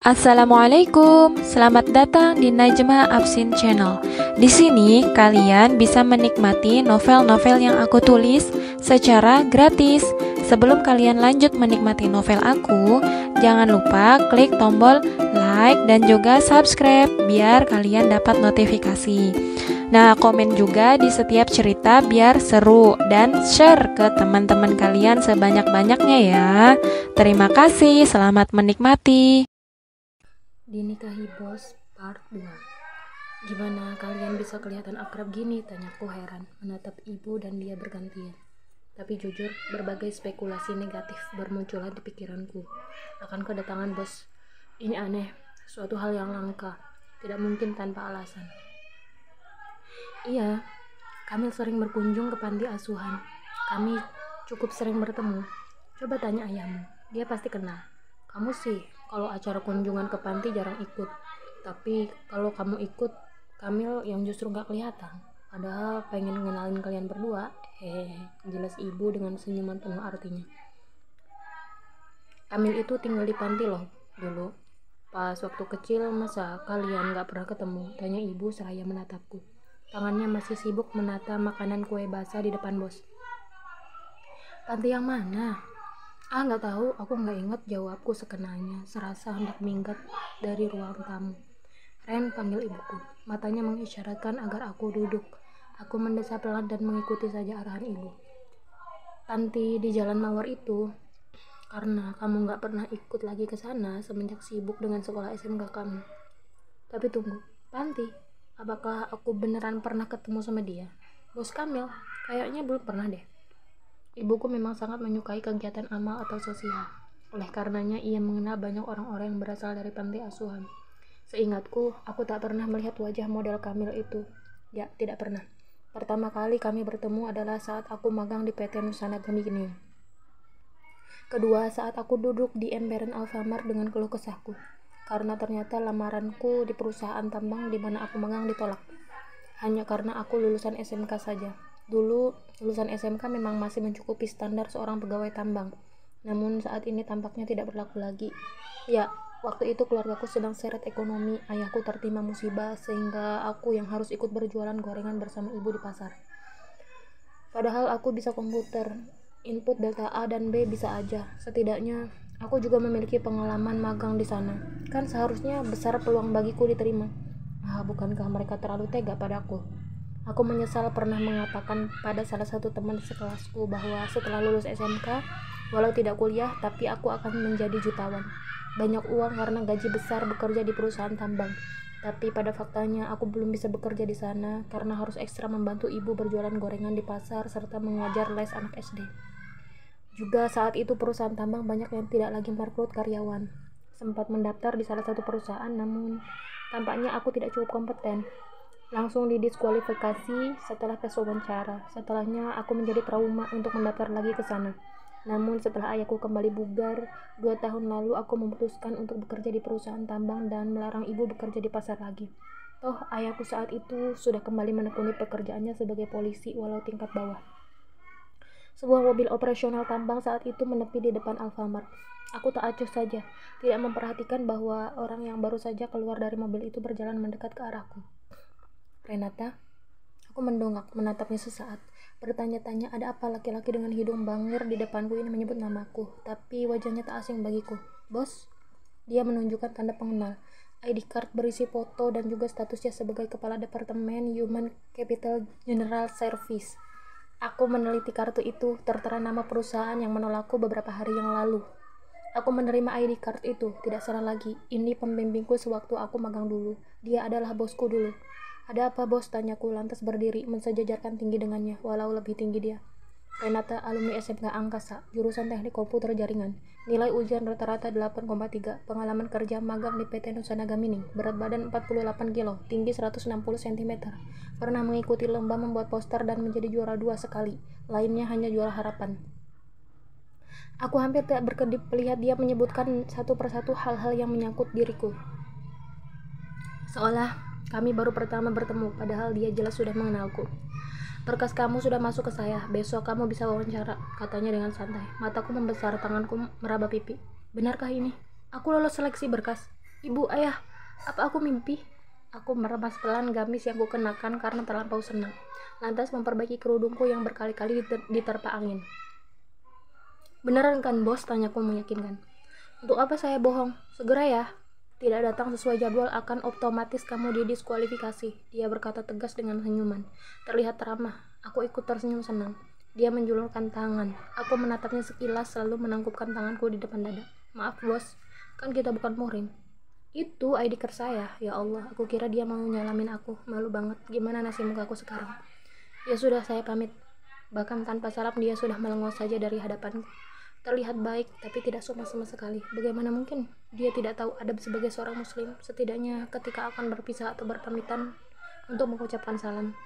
Assalamualaikum, selamat datang di Najma Absin Channel. Di sini kalian bisa menikmati novel-novel yang aku tulis secara gratis. Sebelum kalian lanjut menikmati novel aku, jangan lupa klik tombol like dan juga subscribe biar kalian dapat notifikasi. Nah, komen juga di setiap cerita biar seru dan share ke teman-teman kalian sebanyak-banyaknya ya. Terima kasih, selamat menikmati. Dinikahi Bos Part 2. Gimana kalian bisa kelihatan akrab gini? Tanyaku heran menatap ibu dan dia bergantian. Tapi jujur, berbagai spekulasi negatif bermunculan di pikiranku akan kedatangan bos. Ini aneh, suatu hal yang langka, tidak mungkin tanpa alasan. Iya, kami sering berkunjung ke panti asuhan. Kami cukup sering bertemu. Coba tanya ayahmu, dia pasti kenal. Kamu sih, kalau acara kunjungan ke panti jarang ikut. Tapi kalau kamu ikut, Kamil yang justru gak kelihatan. Padahal pengen ngenalin kalian berdua. Jelas ibu dengan senyuman penuh artinya. Kamil itu tinggal di panti loh, dulu. Pas waktu kecil, masa kalian gak pernah ketemu? Tanya ibu seraya menatapku. Tangannya masih sibuk menata makanan kue basah di depan bos. Panti yang mana? Nggak tahu, aku nggak ingat, jawabku sekenanya, serasa hendak minggat dari ruang tamu. Ren, panggil ibuku. Matanya mengisyaratkan agar aku duduk. Aku mendesah pelan dan mengikuti saja arahan ibu. Panti di Jalan Mawar itu, karena kamu nggak pernah ikut lagi ke sana semenjak sibuk dengan sekolah SMK kamu. Tapi tunggu, panti? Apakah aku beneran pernah ketemu sama dia? Bos Kamil? Kayaknya belum pernah deh. Ibuku memang sangat menyukai kegiatan amal atau sosial. Oleh karenanya ia mengenal banyak orang-orang yang berasal dari panti asuhan. Seingatku, aku tak pernah melihat wajah model Kamil itu. Ya, tidak pernah. Pertama kali kami bertemu adalah saat aku magang di PT Nusana Gemining. Kedua, saat aku duduk di emperan Alfamart dengan keluh kesahku. Karena ternyata lamaranku di perusahaan tambang di mana aku magang ditolak. Hanya karena aku lulusan SMK saja. Dulu, lulusan SMK memang masih mencukupi standar seorang pegawai tambang. Namun saat ini tampaknya tidak berlaku lagi. Ya, waktu itu keluargaku sedang seret ekonomi. Ayahku tertimpa musibah sehingga aku yang harus ikut berjualan gorengan bersama ibu di pasar. Padahal aku bisa komputer, input data A dan B bisa aja. Setidaknya aku juga memiliki pengalaman magang di sana. Kan seharusnya besar peluang bagiku diterima. Bukankah mereka terlalu tega padaku? Aku menyesal pernah mengatakan pada salah satu teman sekelasku bahwa setelah lulus SMK, walau tidak kuliah, tapi aku akan menjadi jutawan. Banyak uang karena gaji besar bekerja di perusahaan tambang. Tapi pada faktanya aku belum bisa bekerja di sana karena harus ekstra membantu ibu berjualan gorengan di pasar serta mengajar les anak SD. Juga saat itu perusahaan tambang banyak yang tidak lagi merekrut karyawan. Sempat mendaftar di salah satu perusahaan, namun tampaknya aku tidak cukup kompeten. Langsung didiskualifikasi setelah tes wawancara. Setelahnya aku menjadi trauma untuk mendaftar lagi ke sana. Namun setelah ayahku kembali bugar 2 tahun lalu, aku memutuskan untuk bekerja di perusahaan tambang dan melarang ibu bekerja di pasar lagi. Toh ayahku saat itu sudah kembali menekuni pekerjaannya sebagai polisi walau tingkat bawah. Sebuah mobil operasional tambang saat itu menepi di depan Alfamart. Aku tak acuh saja, tidak memperhatikan bahwa orang yang baru saja keluar dari mobil itu berjalan mendekat ke arahku. Renata, aku mendongak menatapnya sesaat, bertanya-tanya ada apa laki-laki dengan hidung bangir di depanku ini menyebut namaku, tapi wajahnya tak asing bagiku. Bos? Dia menunjukkan tanda pengenal, ID card berisi foto dan juga statusnya sebagai kepala Departemen Human Capital General Service. Aku meneliti kartu itu, tertera nama perusahaan yang menolakku beberapa hari yang lalu. Aku menerima ID card itu, tidak salah lagi. Ini pembimbingku sewaktu aku magang dulu. Dia adalah bosku dulu. Ada apa bos? Tanyaku lantas berdiri mensejajarkan tinggi dengannya, walau lebih tinggi dia. Renata, alumni SMK Angkasa, jurusan Teknik Komputer Jaringan. Nilai ujian rata-rata 8,3. Pengalaman kerja magang di PT Nusana Gemining. Berat badan 48 kilo, tinggi 160 cm. Pernah mengikuti lomba membuat poster dan menjadi juara 2 sekali. Lainnya hanya juara harapan. Aku hampir tak berkedip melihat dia menyebutkan satu persatu hal-hal yang menyangkut diriku. Seolah kami baru pertama bertemu, padahal dia jelas sudah mengenalku. Berkas kamu sudah masuk ke saya, besok kamu bisa wawancara, katanya dengan santai. Mataku membesar, tanganku meraba pipi. Benarkah ini? Aku lolos seleksi berkas. Ibu, ayah, apa aku mimpi? Aku meremas pelan gamis yang kukenakan karena terlampau senang. Lantas memperbaiki kerudungku yang berkali-kali diterpa angin. Beneran kan bos? Tanyaku meyakinkan. Untuk apa saya bohong? Segera ya. Tidak datang sesuai jadwal akan otomatis kamu didiskualifikasi. Dia berkata tegas dengan senyuman. Terlihat ramah. Aku ikut tersenyum senang. Dia menjulurkan tangan. Aku menatapnya sekilas lalu menangkupkan tanganku di depan dada. Maaf bos, kan kita bukan muhrim. Itu ID card saya. Ya Allah, aku kira dia mau nyalamin aku. Malu banget. Gimana nasib muka aku sekarang? Ya sudah, saya pamit. Bahkan tanpa salam dia sudah melengos saja dari hadapanku. Terlihat baik, tapi tidak sopan sama sekali. Bagaimana mungkin dia tidak tahu adab sebagai seorang muslim, setidaknya ketika akan berpisah atau berpamitan untuk mengucapkan salam.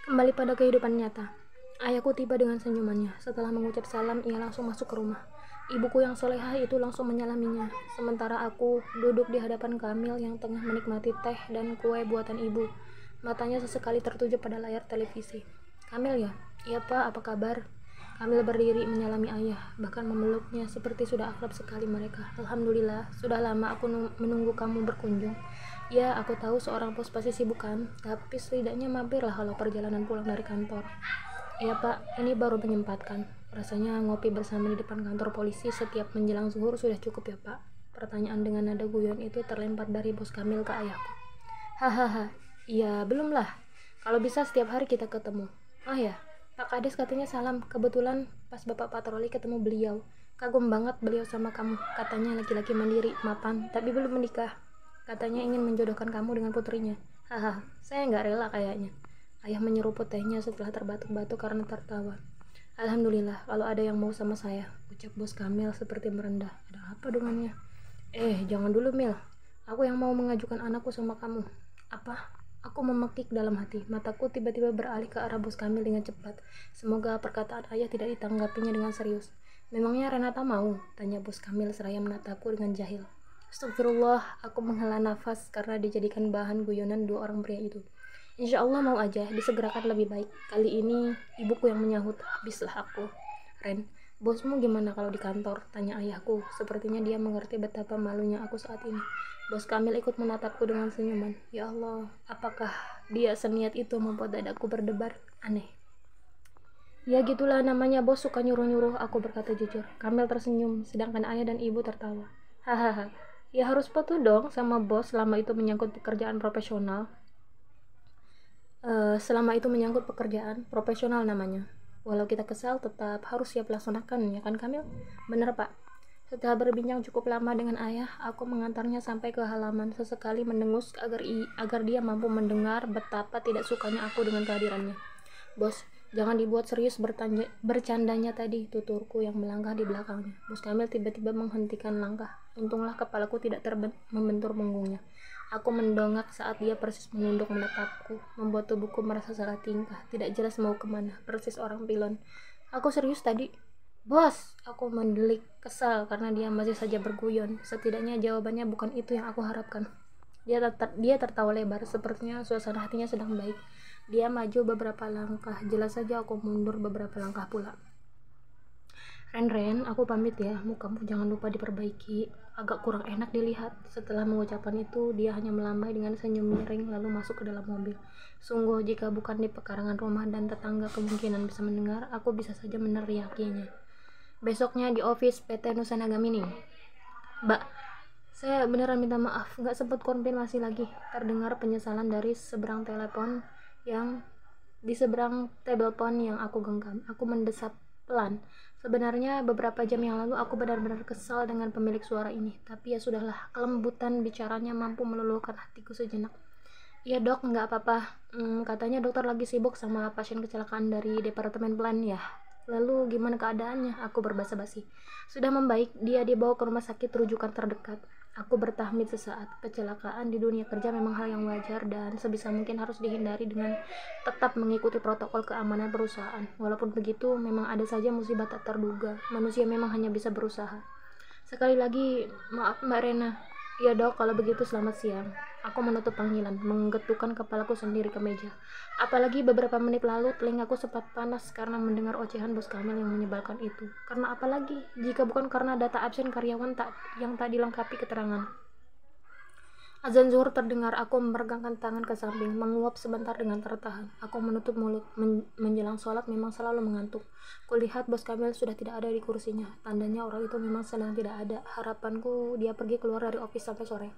Kembali pada kehidupan nyata. Ayahku tiba dengan senyumannya. Setelah mengucap salam, ia langsung masuk ke rumah. Ibuku yang solehah itu langsung menyalaminya. Sementara aku duduk di hadapan Kamil yang tengah menikmati teh dan kue buatan ibu. Matanya sesekali tertuju pada layar televisi. Kamil ya? Iya pak, apa kabar? Kamil berdiri menyalami ayah, bahkan memeluknya seperti sudah akrab sekali mereka. Alhamdulillah, sudah lama aku menunggu kamu berkunjung. Ya, aku tahu seorang bos pasti sibuk kan, tapi setidaknya mampirlah kalau perjalanan pulang dari kantor. Iya pak, ini baru menyempatkan. Rasanya ngopi bersama di depan kantor polisi setiap menjelang zuhur sudah cukup ya pak. Pertanyaan dengan nada guyon itu terlempar dari bos Kamil ke ayahku. Hahaha, iya belum lah. Kalau bisa setiap hari kita ketemu. Oh ya, Pak Kades katanya salam. Kebetulan pas bapak patroli ketemu beliau. Kagum banget beliau sama kamu. Katanya laki-laki mandiri, mapan, tapi belum menikah. Katanya ingin menjodohkan kamu dengan putrinya. Haha, saya nggak rela kayaknya. Ayah menyeruput tehnya setelah terbatuk-batuk karena tertawa. Alhamdulillah, kalau ada yang mau sama saya, ucap bos Kamil seperti merendah. Ada apa dengannya? Jangan dulu Mil. Aku yang mau mengajukan anakku sama kamu. Apa? Aku memekik dalam hati. Mataku tiba-tiba beralih ke arah bos Kamil dengan cepat. Semoga perkataan ayah tidak ditanggapinya dengan serius. Memangnya Renata mau? Tanya bos Kamil seraya menatapku dengan jahil. Astagfirullah, aku menghela nafas karena dijadikan bahan guyonan dua orang pria itu. Insya Allah mau aja, disegerakan lebih baik. Kali ini ibuku yang menyahut. Habislah aku. Ren, bosmu gimana kalau di kantor? Tanya ayahku. Sepertinya dia mengerti betapa malunya aku saat ini. Bos Kamil ikut menatapku dengan senyuman. Ya Allah, apakah dia seniat itu membuat dadaku berdebar? Aneh. Ya gitulah namanya bos suka nyuruh-nyuruh, aku berkata jujur. Kamil tersenyum, sedangkan ayah dan ibu tertawa. Hahaha, ya harus patuh dong sama bos selama itu menyangkut pekerjaan profesional. Selama itu menyangkut pekerjaan profesional namanya. Walau kita kesal, tetap harus siap laksanakan, ya kan Kamil? Bener pak. Setelah berbincang cukup lama dengan ayah, aku mengantarnya sampai ke halaman, sesekali mendengus agar dia mampu mendengar betapa tidak sukanya aku dengan kehadirannya. Bos, jangan dibuat serius bercandanya tadi, tuturku yang melangkah di belakangnya. Bos Kamil tiba-tiba menghentikan langkah. Untunglah kepalaku tidak membentur punggungnya. Aku mendongak saat dia persis menunduk menatapku, membuat tubuhku merasa salah tingkah, tidak jelas mau kemana, persis orang pilon. Aku serius tadi. Bos, aku mendelik kesal karena dia masih saja berguyon. Setidaknya jawabannya bukan itu yang aku harapkan. Dia tertawa lebar, sepertinya suasana hatinya sedang baik. Dia maju beberapa langkah, jelas saja aku mundur beberapa langkah pula. Ren, aku pamit ya, mukamu jangan lupa diperbaiki. Agak kurang enak dilihat. Setelah mengucapkan itu, dia hanya melambai dengan senyum miring lalu masuk ke dalam mobil. Sungguh, jika bukan di pekarangan rumah dan tetangga kemungkinan bisa mendengar, aku bisa saja meneriakinya. Besoknya di office PT Nusanaga Mini. Mbak, saya beneran minta maaf, nggak sempat konfirmasi lagi. Terdengar penyesalan dari seberang telepon di seberang telepon yang aku genggam. Aku mendesap pelan. Sebenarnya beberapa jam yang lalu aku benar-benar kesal dengan pemilik suara ini, tapi ya sudahlah, kelembutan bicaranya mampu meluluhkan hatiku sejenak. Iya dok, nggak apa-apa. Katanya dokter lagi sibuk sama pasien kecelakaan dari departemen plan ya. Lalu gimana keadaannya? Aku berbasa-basi. Sudah membaik, dia dibawa ke rumah sakit rujukan terdekat. Aku bertahmid sesaat. Kecelakaan di dunia kerja memang hal yang wajar dan sebisa mungkin harus dihindari dengan tetap mengikuti protokol keamanan perusahaan. Walaupun begitu, memang ada saja musibah tak terduga. Manusia memang hanya bisa berusaha. Sekali lagi, maaf Mbak Rena. Ya dok, kalau begitu selamat siang. Aku menutup panggilan, menggetukkan kepalaku sendiri ke meja. Apalagi beberapa menit lalu telingaku sempat panas karena mendengar ocehan bos Kamil yang menyebalkan itu. Karena apalagi jika bukan karena data absen karyawan yang tak dilengkapi keterangan. Azan zuhur terdengar, aku meregangkan tangan ke samping, menguap sebentar dengan tertahan. Aku menutup mulut, menjelang sholat memang selalu mengantuk. Kulihat bos Kamil sudah tidak ada di kursinya, tandanya orang itu memang sedang tidak ada. Harapanku dia pergi keluar dari office sampai sore.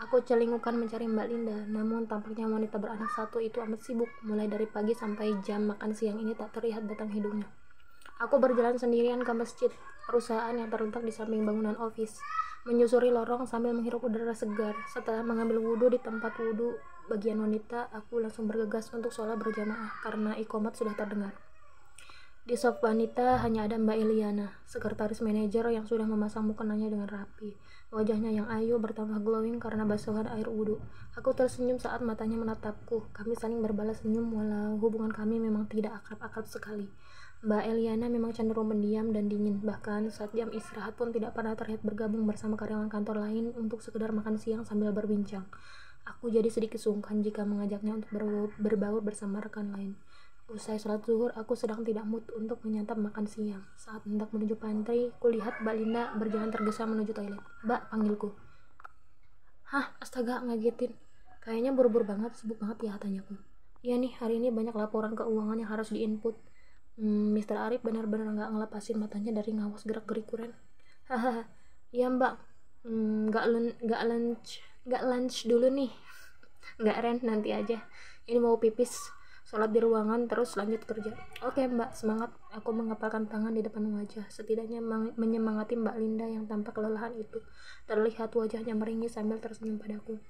Aku celingukan mencari Mbak Linda, namun tampaknya wanita beranak satu itu amat sibuk. Mulai dari pagi sampai jam makan siang ini tak terlihat batang hidungnya. Aku berjalan sendirian ke masjid, perusahaan yang terletak di samping bangunan office. Menyusuri lorong sambil menghirup udara segar. Setelah mengambil wudhu di tempat wudhu bagian wanita, aku langsung bergegas untuk sholat berjamaah karena iqomat sudah terdengar. Di sop wanita hanya ada Mbak Eliana, sekretaris manajer yang sudah memasang mukenanya dengan rapi. Wajahnya yang ayu bertambah glowing karena basuhan air wudhu. Aku tersenyum saat matanya menatapku. Kami saling berbalas senyum walau hubungan kami memang tidak akrab-akrab sekali. Mbak Eliana memang cenderung pendiam dan dingin, bahkan saat jam istirahat pun tidak pernah terlihat bergabung bersama karyawan kantor lain untuk sekedar makan siang sambil berbincang. Aku jadi sedikit sungkan jika mengajaknya untuk berbaur bersama rekan lain. Usai sholat zuhur, aku sedang tidak mood untuk menyantap makan siang. Saat hendak menuju pantry, kulihat Mbak Linda berjalan tergesa menuju toilet. "Mbak," panggilku. "Hah, astaga, ngagetin. Kayaknya buru-buru banget, sibuk banget ya," tanyaku. "Iya nih, hari ini banyak laporan keuangan yang harus diinput." Mr. Arif benar-benar nggak ngelepasin matanya dari ngawas gerak-geriku Ren. "Hahaha, iya mbak. Nggak lunch dulu nih." "Nggak Ren, nanti aja. Ini mau pipis, sholat di ruangan terus lanjut kerja." "Oke mbak, semangat." Aku mengepalkan tangan di depan wajah, setidaknya menyemangati Mbak Linda yang tampak kelelahan itu. Terlihat wajahnya meringis sambil tersenyum padaku.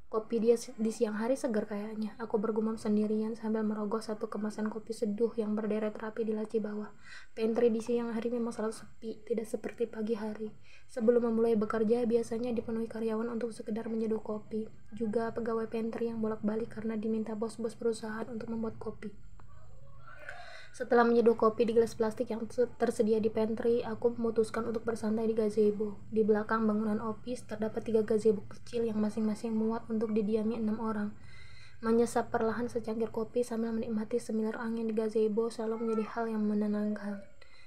"Kopi dia di siang hari segar kayaknya," aku bergumam sendirian sambil merogoh satu kemasan kopi seduh yang berderet rapi di laci bawah. Pantry di siang hari memang selalu sepi, tidak seperti pagi hari. Sebelum memulai bekerja, biasanya dipenuhi karyawan untuk sekedar menyeduh kopi. Juga pegawai pantry yang bolak-balik karena diminta bos-bos perusahaan untuk membuat kopi. Setelah menyeduh kopi di gelas plastik yang tersedia di pantry, aku memutuskan untuk bersantai di gazebo. Di belakang bangunan office terdapat 3 gazebo kecil yang masing-masing muat untuk didiami 6 orang. Menyesap perlahan secangkir kopi sambil menikmati semilir angin di gazebo selalu menjadi hal yang menenangkan.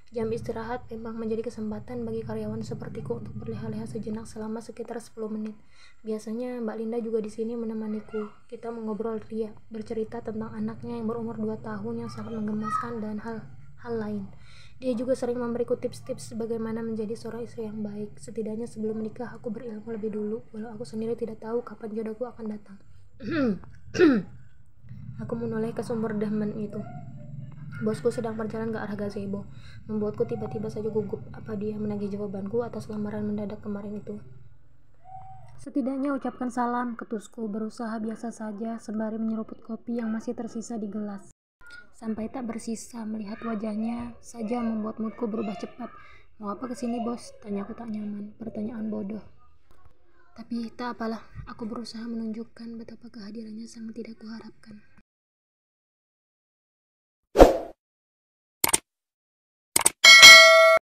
Jam istirahat memang menjadi kesempatan bagi karyawan sepertiku untuk berleha-leha sejenak selama sekitar 10 menit. Biasanya Mbak Linda juga di sini menemaniku. Kita mengobrol ria, bercerita tentang anaknya yang berumur 2 tahun yang sangat menggemaskan dan hal lain. Dia juga sering memberiku tips-tips bagaimana menjadi seorang istri yang baik. Setidaknya sebelum menikah aku berilmu lebih dulu, walau aku sendiri tidak tahu kapan jodohku akan datang. Aku menoleh ke sumber demen itu. Bosku sedang berjalan ke arah gazebo, membuatku tiba-tiba saja gugup. Apa dia menagih jawabanku atas lamaran mendadak kemarin itu? Setidaknya ucapkan salam, ketusku, berusaha biasa saja sembari menyeruput kopi yang masih tersisa di gelas. Sampai tak bersisa, melihat wajahnya saja membuat moodku berubah cepat. "Mau apa kesini bos?" tanyaku tak nyaman. Pertanyaan bodoh. Tapi tak apalah, aku berusaha menunjukkan betapa kehadirannya sangat tidak kuharapkan.